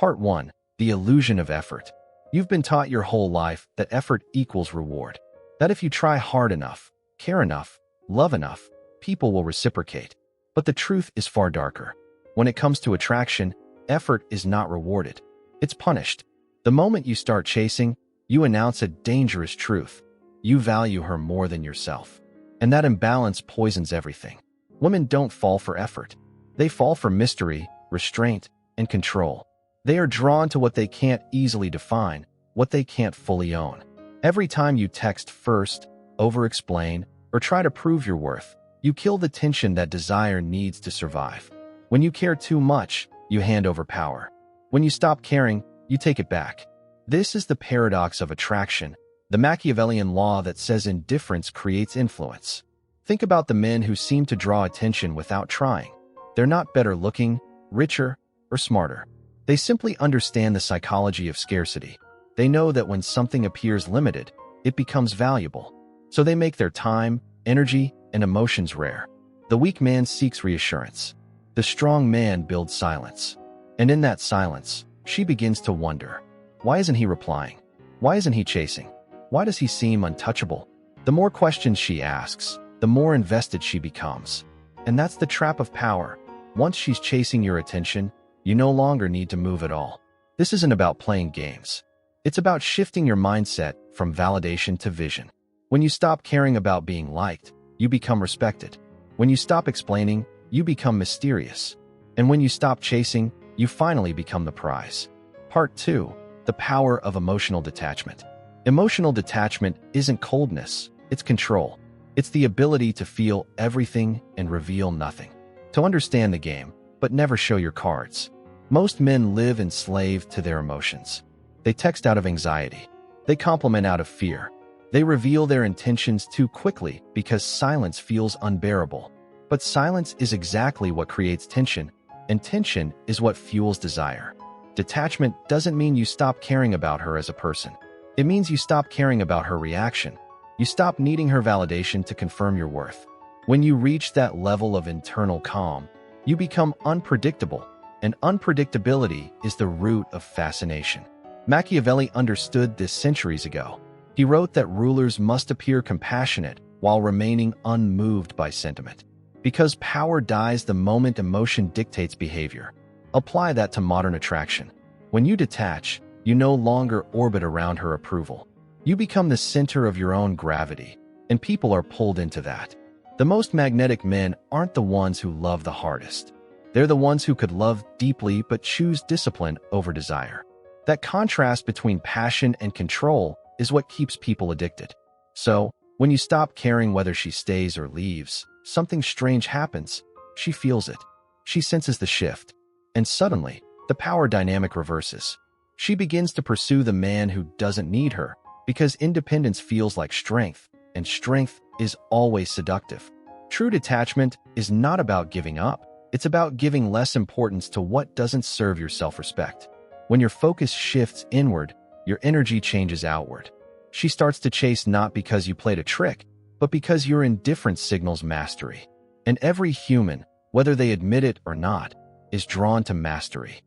Part 1. The illusion of effort. You've been taught your whole life that effort equals reward. That if you try hard enough, care enough, love enough, people will reciprocate. But the truth is far darker. When it comes to attraction, effort is not rewarded. It's punished. The moment you start chasing, you announce a dangerous truth. You value her more than yourself. And that imbalance poisons everything. Women don't fall for effort. They fall for mystery, restraint, and control. They are drawn to what they can't easily define, what they can't fully own. Every time you text first, over-explain, or try to prove your worth, you kill the tension that desire needs to survive. When you care too much, you hand over power. When you stop caring, you take it back. This is the paradox of attraction, the Machiavellian law that says indifference creates influence. Think about the men who seem to draw attention without trying. They're not better looking, richer, or smarter. They simply understand the psychology of scarcity. They know that when something appears limited, it becomes valuable. So they make their time, energy, and emotions rare. The weak man seeks reassurance. The strong man builds silence. And in that silence, she begins to wonder. Why isn't he replying? Why isn't he chasing? Why does he seem untouchable? The more questions she asks, the more invested she becomes. And that's the trap of power. Once she's chasing your attention, you no longer need to move at all. This isn't about playing games. It's about shifting your mindset from validation to vision. When you stop caring about being liked, you become respected. When you stop explaining, you become mysterious. And when you stop chasing, you finally become the prize. Part 2. The power of emotional detachment. Emotional detachment isn't coldness, it's control. It's the ability to feel everything and reveal nothing. To understand the game, but never show your cards. Most men live enslaved to their emotions. They text out of anxiety. They compliment out of fear. They reveal their intentions too quickly because silence feels unbearable. But silence is exactly what creates tension, and tension is what fuels desire. Detachment doesn't mean you stop caring about her as a person. It means you stop caring about her reaction. You stop needing her validation to confirm your worth. When you reach that level of internal calm, you become unpredictable, and unpredictability is the root of fascination. Machiavelli understood this centuries ago. He wrote that rulers must appear compassionate while remaining unmoved by sentiment. Because power dies the moment emotion dictates behavior. Apply that to modern attraction. When you detach, you no longer orbit around her approval. You become the center of your own gravity, and people are pulled into that. The most magnetic men aren't the ones who love the hardest. They're the ones who could love deeply but choose discipline over desire. That contrast between passion and control is what keeps people addicted. So, when you stop caring whether she stays or leaves, something strange happens. She feels it. She senses the shift. And suddenly, the power dynamic reverses. She begins to pursue the man who doesn't need her, because independence feels like strength, and strength is always seductive. True detachment is not about giving up. It's about giving less importance to what doesn't serve your self-respect. When your focus shifts inward, your energy changes outward. She starts to chase not because you played a trick, but because your indifference signals mastery. And every human, whether they admit it or not, is drawn to mastery.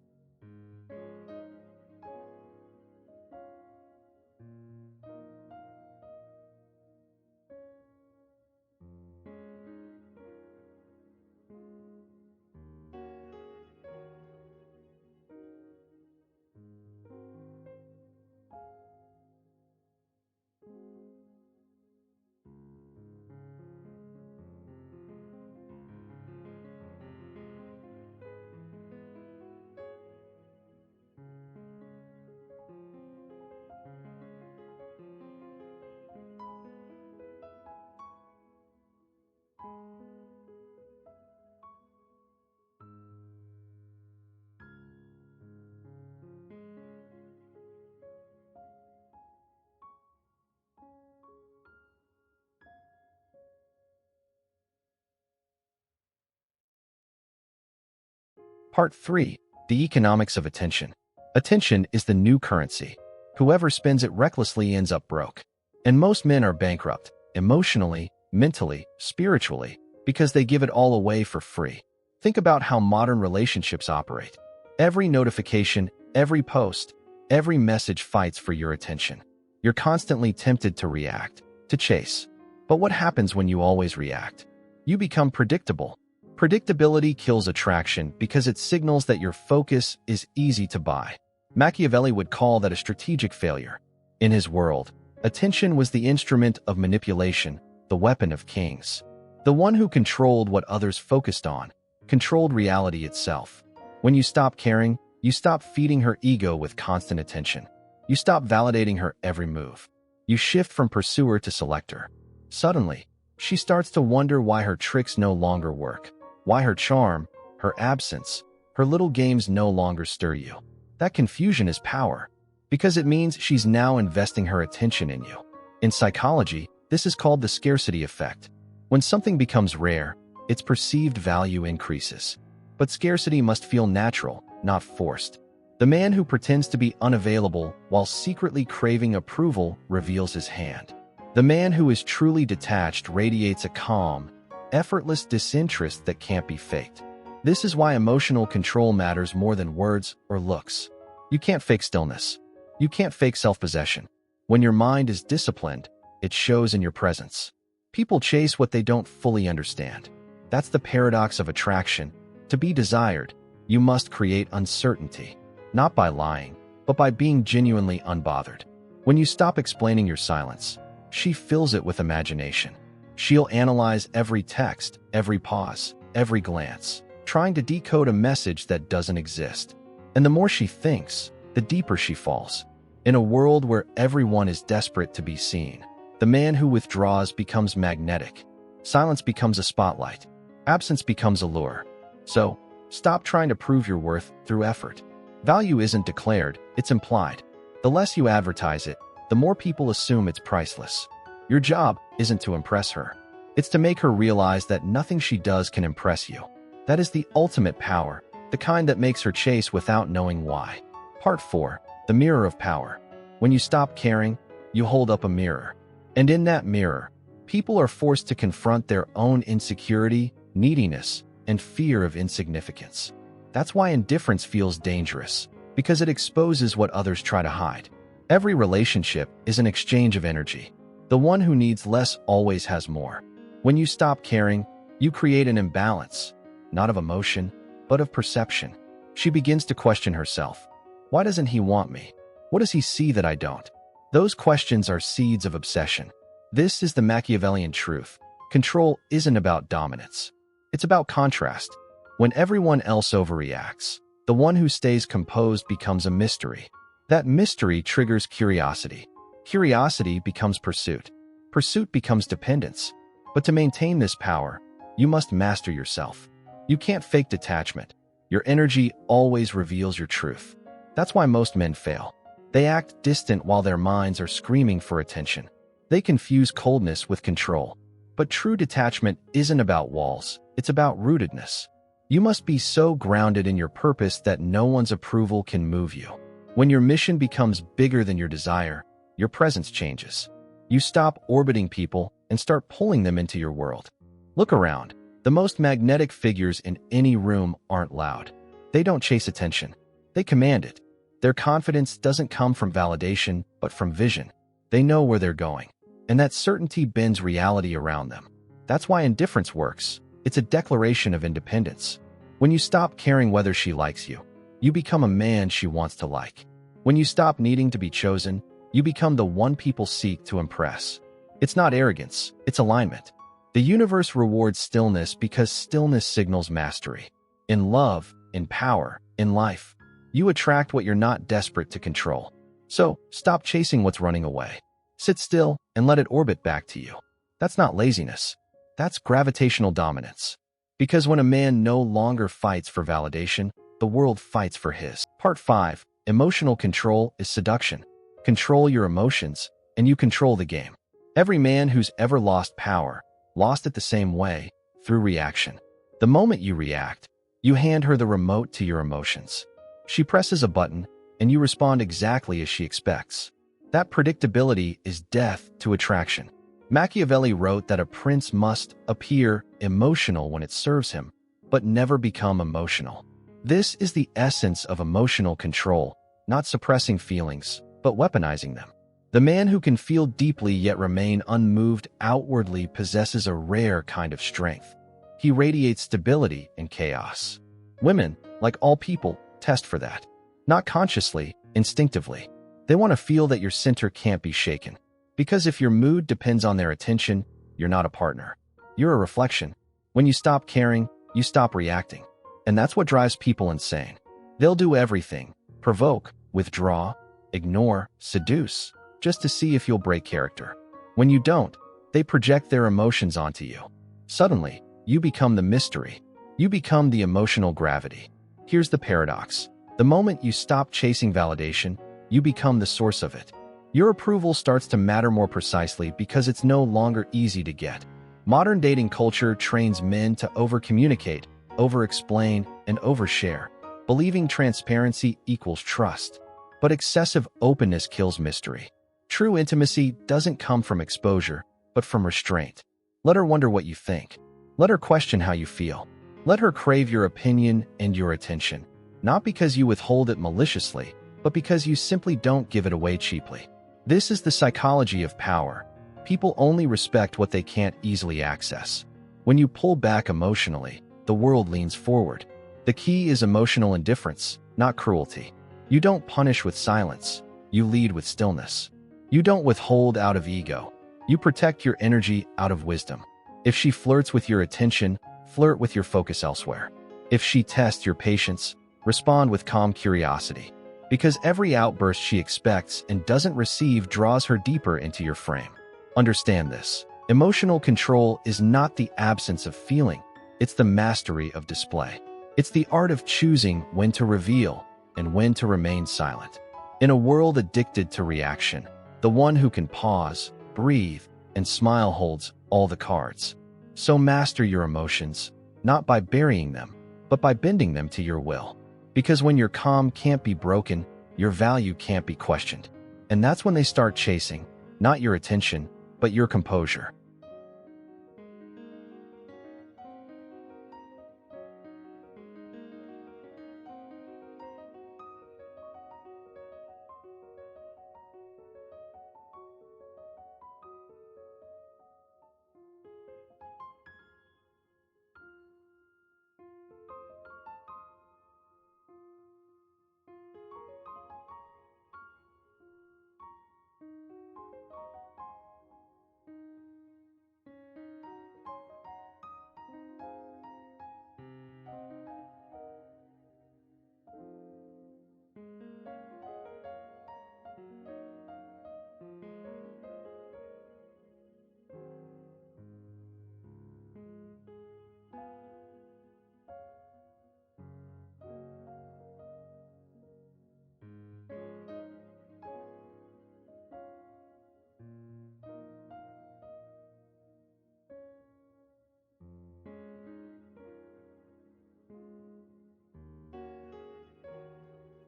Part 3. The economics of attention. Attention is the new currency. Whoever spends it recklessly ends up broke. And most men are bankrupt, emotionally, mentally, spiritually, because they give it all away for free. Think about how modern relationships operate. Every notification, Every post, every message fights for your attention. You're constantly tempted to react, to chase. But what happens when you always react? You become predictable. Predictability kills attraction because it signals that your focus is easy to buy. Machiavelli would call that a strategic failure. In his world, attention was the instrument of manipulation, the weapon of kings. The one who controlled what others focused on, controlled reality itself. When you stop caring, you stop feeding her ego with constant attention. You stop validating her every move. You shift from pursuer to selector. Suddenly, she starts to wonder why her tricks no longer work, why her charm, her absence, her little games no longer stir you. That confusion is power, because it means she's now investing her attention in you. In psychology, this is called the scarcity effect. When something becomes rare, its perceived value increases. But scarcity must feel natural, not forced. The man who pretends to be unavailable while secretly craving approval reveals his hand. The man who is truly detached radiates a calm, effortless disinterest that can't be faked. This is why emotional control matters more than words or looks. You can't fake stillness. You can't fake self-possession. When your mind is disciplined, it shows in your presence. People chase what they don't fully understand. That's the paradox of attraction. To be desired, you must create uncertainty, not by lying, but by being genuinely unbothered. When you stop explaining your silence, she fills it with imagination. She'll analyze every text, every pause, every glance, trying to decode a message that doesn't exist. And the more she thinks, the deeper she falls. In a world where everyone is desperate to be seen, the man who withdraws becomes magnetic. Silence becomes a spotlight. Absence becomes a lure. So, stop trying to prove your worth through effort. Value isn't declared, it's implied. The less you advertise it, the more people assume it's priceless. Your job isn't to impress her. It's to make her realize that nothing she does can impress you. That is the ultimate power, the kind that makes her chase without knowing why. Part 4. The Mirror of Power. When you stop caring, you hold up a mirror. And in that mirror, people are forced to confront their own insecurity, neediness, and fear of insignificance. That's why indifference feels dangerous, because it exposes what others try to hide. Every relationship is an exchange of energy. The one who needs less always has more. When you stop caring, you create an imbalance, not of emotion, but of perception. She begins to question herself. Why doesn't he want me? What does he see that I don't? Those questions are seeds of obsession. This is the Machiavellian truth. Control isn't about dominance. It's about contrast. When everyone else overreacts, the one who stays composed becomes a mystery. That mystery triggers curiosity. Curiosity becomes pursuit. Pursuit becomes dependence. But to maintain this power, you must master yourself. You can't fake detachment. Your energy always reveals your truth. That's why most men fail. They act distant while their minds are screaming for attention. They confuse coldness with control. But true detachment isn't about walls. It's about rootedness. You must be so grounded in your purpose that no one's approval can move you. When your mission becomes bigger than your desire, your presence changes. You stop orbiting people and start pulling them into your world. Look around. The most magnetic figures in any room aren't loud. They don't chase attention. They command it. Their confidence doesn't come from validation, but from vision. They know where they're going, and that certainty bends reality around them. That's why indifference works. It's a declaration of independence. When you stop caring whether she likes you, you become a man she wants to like. When you stop needing to be chosen, you become the one people seek to impress. It's not arrogance, it's alignment. The universe rewards stillness because stillness signals mastery. In love, in power, in life, you attract what you're not desperate to control. So, stop chasing what's running away. Sit still and let it orbit back to you. That's not laziness. That's gravitational dominance. Because when a man no longer fights for validation, the world fights for his. Part 5. Emotional control is seduction. Control your emotions, and you control the game. Every man who's ever lost power, lost it the same way, through reaction. The moment you react, you hand her the remote to your emotions. She presses a button, and you respond exactly as she expects. That predictability is death to attraction. Machiavelli wrote that a prince must appear emotional when it serves him, but never become emotional. This is the essence of emotional control, not suppressing feelings, but weaponizing them. The man who can feel deeply yet remain unmoved outwardly possesses a rare kind of strength. He radiates stability in chaos. Women, like all people, test for that. Not consciously, instinctively. They want to feel that your center can't be shaken. Because if your mood depends on their attention, you're not a partner. You're a reflection. When you stop caring, you stop reacting. And that's what drives people insane. They'll do everything: provoke, withdraw, ignore, seduce, just to see if you'll break character. When you don't, they project their emotions onto you. Suddenly, you become the mystery. You become the emotional gravity. Here's the paradox. The moment you stop chasing validation, you become the source of it. Your approval starts to matter more precisely because it's no longer easy to get. Modern dating culture trains men to over-communicate, over-explain, and overshare, believing transparency equals trust. But excessive openness kills mystery. True intimacy doesn't come from exposure, but from restraint. Let her wonder what you think. Let her question how you feel. Let her crave your opinion and your attention, not because you withhold it maliciously, but because you simply don't give it away cheaply. This is the psychology of power. People only respect what they can't easily access. When you pull back emotionally, the world leans forward. The key is emotional indifference, not cruelty. You don't punish with silence. You lead with stillness. You don't withhold out of ego. You protect your energy out of wisdom. If she flirts with your attention, flirt with your focus elsewhere. If she tests your patience, respond with calm curiosity. Because every outburst she expects and doesn't receive draws her deeper into your frame. Understand this. Emotional control is not the absence of feeling. It's the mastery of display. It's the art of choosing when to reveal and when to remain silent. In a world addicted to reaction, the one who can pause, breathe, and smile holds all the cards. So master your emotions, not by burying them, but by bending them to your will. Because when your calm can't be broken, your value can't be questioned. And that's when they start chasing, not your attention, but your composure.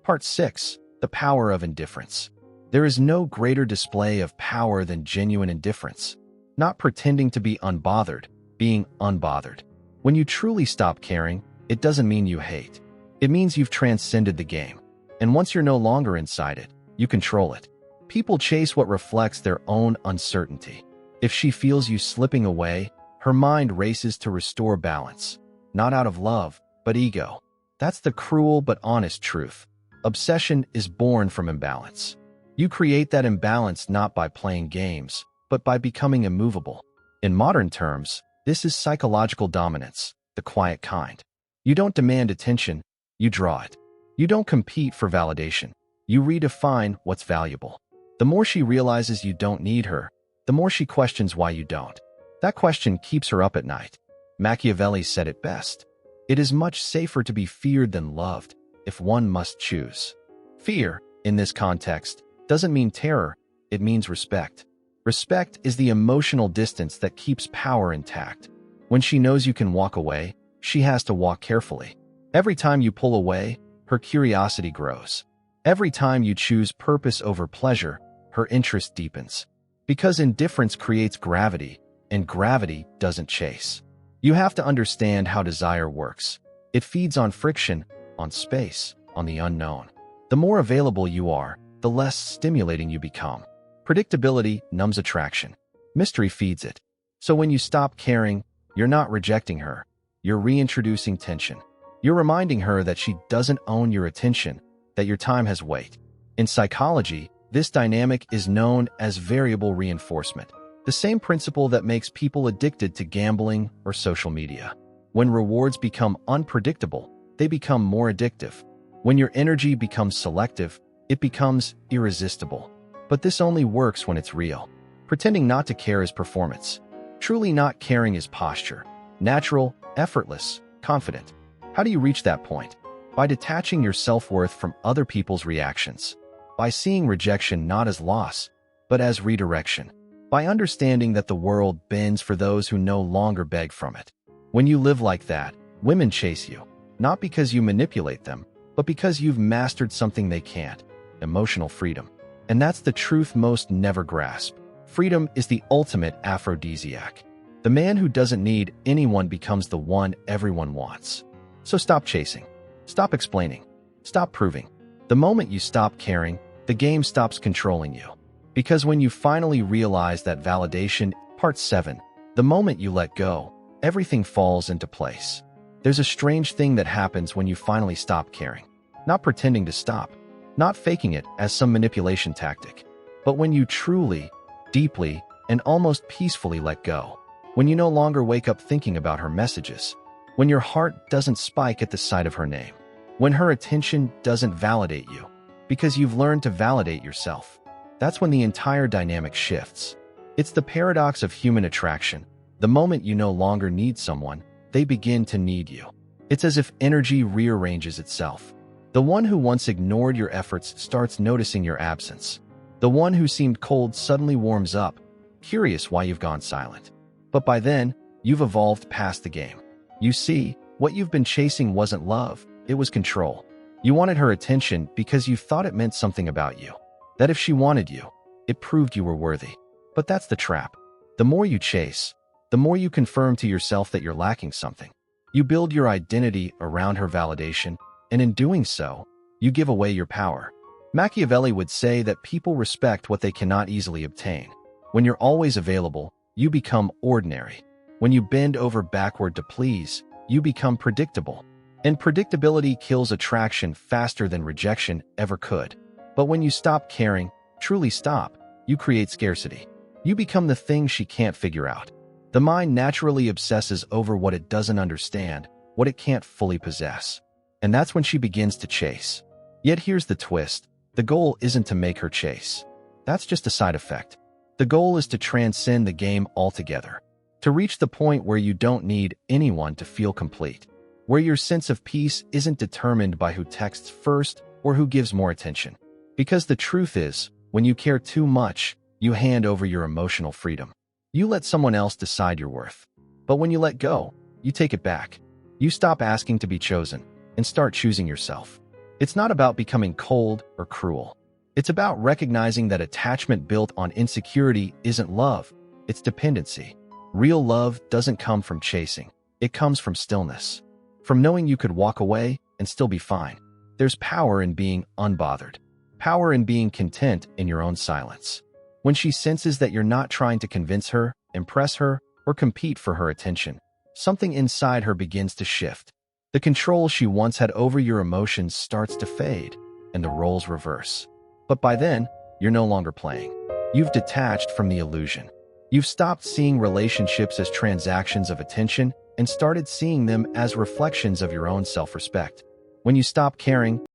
Part 6. The Power of Indifference. There is no greater display of power than genuine indifference. Not pretending to be unbothered, being unbothered. When you truly stop caring, it doesn't mean you hate. It means you've transcended the game. And once you're no longer inside it, you control it. People chase what reflects their own uncertainty. If she feels you slipping away, her mind races to restore balance. Not out of love, but ego. That's the cruel but honest truth. Obsession is born from imbalance. You create that imbalance not by playing games, but by becoming immovable. In modern terms, this is psychological dominance, the quiet kind. You don't demand attention, you draw it. You don't compete for validation, you redefine what's valuable. The more she realizes you don't need her, the more she questions why you don't. That question keeps her up at night. Machiavelli said it best. It is much safer to be feared than loved, if one must choose. Fear, in this context, doesn't mean terror, it means respect. Respect is the emotional distance that keeps power intact. When she knows you can walk away, she has to walk carefully. Every time you pull away, her curiosity grows. Every time you choose purpose over pleasure, her interest deepens. Because indifference creates gravity, and gravity doesn't chase. You have to understand how desire works. It feeds on friction, on space, on the unknown. The more available you are, the less stimulating you become. Predictability numbs attraction. Mystery feeds it. So when you stop caring, you're not rejecting her. You're reintroducing tension. You're reminding her that she doesn't own your attention, that your time has weight. In psychology, this dynamic is known as variable reinforcement, the same principle that makes people addicted to gambling or social media. When rewards become unpredictable, they become more addictive. When your energy becomes selective, it becomes irresistible. But this only works when it's real. Pretending not to care is performance. Truly not caring is posture. Natural, effortless, confident. How do you reach that point? By detaching your self-worth from other people's reactions. By seeing rejection not as loss, but as redirection. By understanding that the world bends for those who no longer beg from it. When you live like that, women chase you. Not because you manipulate them, but because you've mastered something they can't. Emotional freedom. And that's the truth most never grasp. Freedom is the ultimate aphrodisiac. The man who doesn't need anyone becomes the one everyone wants. So stop chasing. Stop explaining. Stop proving. The moment you stop caring, the game stops controlling you. Because when you finally realize that validation, Part 7, the moment you let go, everything falls into place. There's a strange thing that happens when you finally stop caring. Not pretending to stop. Not faking it as some manipulation tactic. But when you truly, deeply, and almost peacefully let go. When you no longer wake up thinking about her messages. When your heart doesn't spike at the sight of her name. When her attention doesn't validate you. Because you've learned to validate yourself. That's when the entire dynamic shifts. It's the paradox of human attraction. The moment you no longer need someone, they begin to need you. It's as if energy rearranges itself. The one who once ignored your efforts starts noticing your absence. The one who seemed cold suddenly warms up, curious why you've gone silent. But by then, you've evolved past the game. You see, what you've been chasing wasn't love, it was control. You wanted her attention because you thought it meant something about you. That if she wanted you, it proved you were worthy. But that's the trap. The more you chase, the more you confirm to yourself that you're lacking something. You build your identity around her validation, and in doing so, you give away your power. Machiavelli would say that people respect what they cannot easily obtain. When you're always available, you become ordinary. When you bend over backward to please, you become predictable. And predictability kills attraction faster than rejection ever could. But when you stop caring, truly stop, you create scarcity. You become the thing she can't figure out. The mind naturally obsesses over what it doesn't understand, what it can't fully possess. And that's when she begins to chase. Yet here's the twist. The goal isn't to make her chase. That's just a side effect. The goal is to transcend the game altogether. To reach the point where you don't need anyone to feel complete. Where your sense of peace isn't determined by who texts first or who gives more attention. Because the truth is, when you care too much, you hand over your emotional freedom. You let someone else decide your worth. But when you let go, you take it back. You stop asking to be chosen and start choosing yourself. It's not about becoming cold or cruel. It's about recognizing that attachment built on insecurity isn't love, it's dependency. Real love doesn't come from chasing. It comes from stillness. From knowing you could walk away and still be fine. There's power in being unbothered. Power in being content in your own silence. When she senses that you're not trying to convince her, impress her, or compete for her attention, something inside her begins to shift. The control she once had over your emotions starts to fade, and the roles reverse. But by then, you're no longer playing. You've detached from the illusion. You've stopped seeing relationships as transactions of attention and started seeing them as reflections of your own self-respect. When you stop caring,